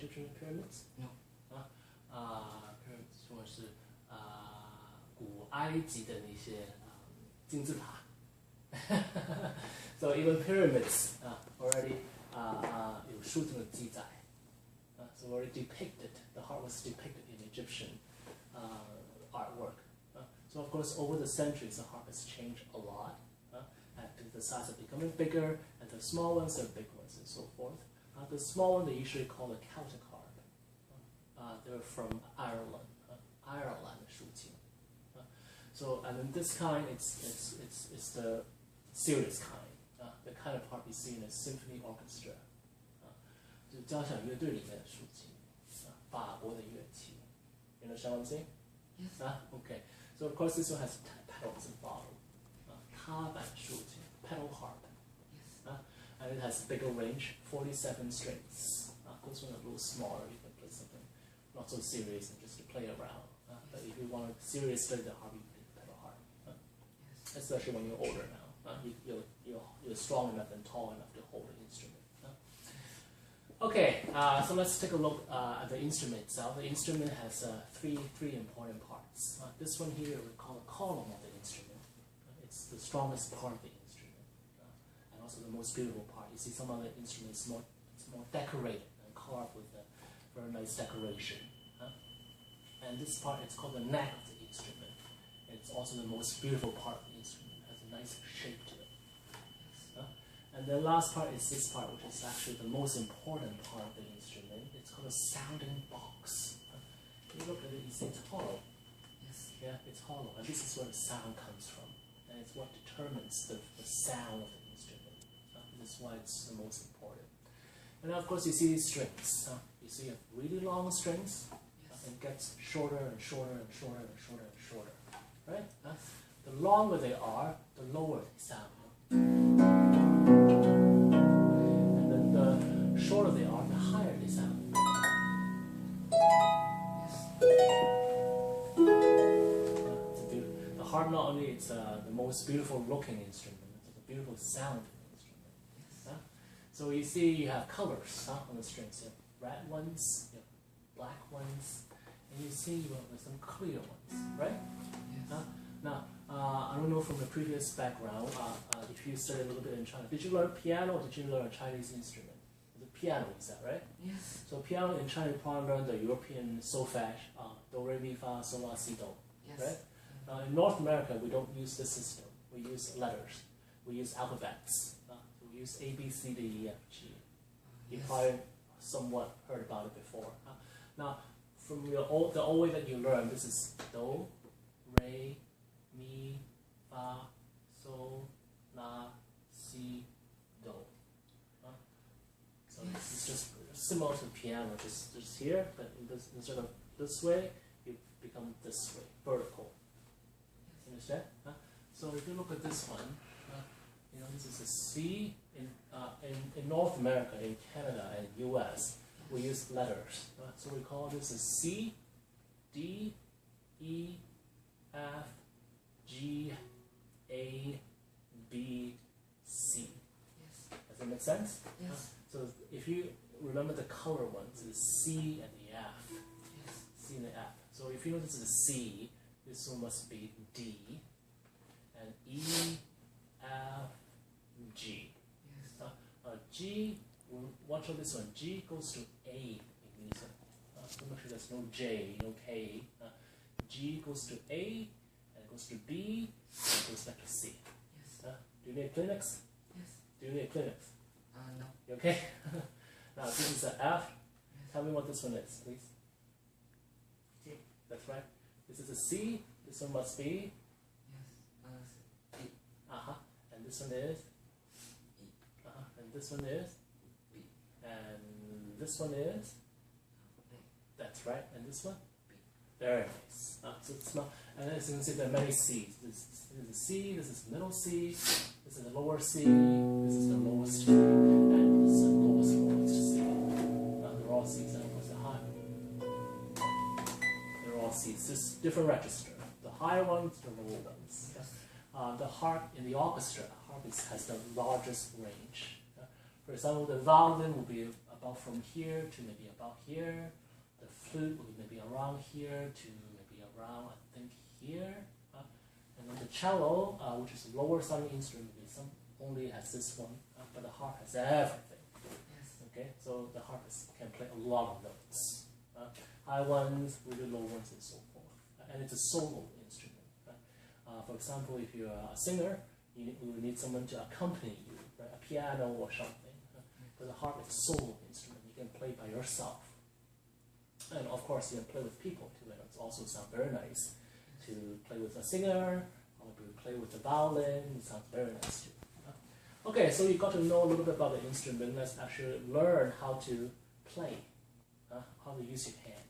Egyptian pyramids? No. pyramids 说的是古埃及的那些金字塔。So even pyramids already 有书中的记载。So already depicted, the heart was depicted in Egyptian artwork. So of course, over the centuries, the heart has changed a lot. The size are becoming bigger, and the small ones are big ones, and so forth. The small one they usually call a Celtic harp. They're from Ireland, Ireland 竖琴. So and in this kind, it's the serious kind, the kind of harp you see in a symphony orchestra. 就交响乐队里面的竖琴，法国的乐器。You understand what I'm saying? Yes. Okay. So of course this one has pedals involved. 踏板竖琴 pedal harp. Yes. And it has bigger range, 47 strings. This one a little smaller, you can play something not so serious and just to play around. But if you want to seriously the harp, you can pedal harp. Yes. Especially when you're older now. You're strong enough and tall enough to hold an instrument. Okay, so let's take a look at the instrument itself. The instrument has three important parts. This one here we call a column of the instrument. It's the strongest part of the instrument, and also the most beautiful part. You see some of the instruments it's more decorated and carved with a very nice decoration. And this part is called the neck of the instrument. It's also the most beautiful part of the instrument. It has a nice shape to it. And the last part is this part, which is actually the most important part of the instrument. It's called a sounding box. If you look at it, you see it's hollow. Yes. Yeah, it's hollow. And this is where the sound comes from. And it's what determines the sound of the instrument. This is why it's the most important. And then, of course, you see these strings. You see really long strings. Yes. And it gets shorter and shorter and shorter and shorter and shorter. Right? The longer they are, the lower they sound. Shorter they are, the higher they sound. Yes. The harp not only is the most beautiful looking instrument, it's a beautiful sounding instrument. Yes. So you see you have colors on the strings. You have red ones, you have black ones, and you see there's some clear ones, right? Yes. Now, I don't know from the previous background, if you studied a little bit in China, did you learn piano or did you learn a Chinese instrument? Piano, is that right? Yes. So piano in China, you probably learn the European solfege, do, re, mi, fa, sol, la, si, do, Yes. right? In North America, we don't use this system. We use letters. We use alphabets. We use A, B, C, D, E, F, G. You Yes. probably somewhat heard about it before. Now, from the old way that you learn, this is do, re, mi, fa, sol, la, si, do. So it's just similar to piano, just here, but instead of this way, you become this way, vertical. You understand? So if you look at this one, this is a C. In North America, in Canada, and US, we use letters. So we call this a C, D, E, F, G, A, B, C. Yes. Does that make sense? Yes. So if you remember the color ones, it's C and the F. Yes. C and the F. So if you know this is a C, this one must be D, and E, F, G. Yes. G, watch out this one. G goes to A in music. So make sure there's no J, no K. G goes to A, and it goes to B, and it goes back to C. Yes. Do you need Kleenex? Yes. Do you need Kleenex? No. You okay? Now this is an F. Yes. Tell me what this one is, please. That's right. This is a C. This one must be. Yes. E. And this one is. E. And this one is. B. And this one is. A. That's right. And this one. B. Very nice. So it's not. And as you can see, there are many C's. This is a C. This is middle C. This is the lower C. This is the lowest C. And this is the lowest C. They're all C's. And of course the high. They're all C's. Just different register. The higher ones, the lower ones. The harp in the orchestra, has the largest range. For example, the violin will be about from here to maybe about here. The flute will be maybe around here to maybe around, I think, here. And then the cello, which is a lower sounding instrument, only has this one, but the harp has everything. Yes. Okay, so the harp can play a lot of notes, high ones, really low ones, and so forth. And it's a solo instrument. For example, if you're a singer, you will need someone to accompany you, right? A piano or something. But the harp is a solo instrument. You can play by yourself. And of course, you can play with people too. And it also sounds very nice to play with a singer, or to play with the violin. It sounds very nice too. Okay, so you got to know a little bit about the instrument. Let's actually learn how to play, how to use your hand.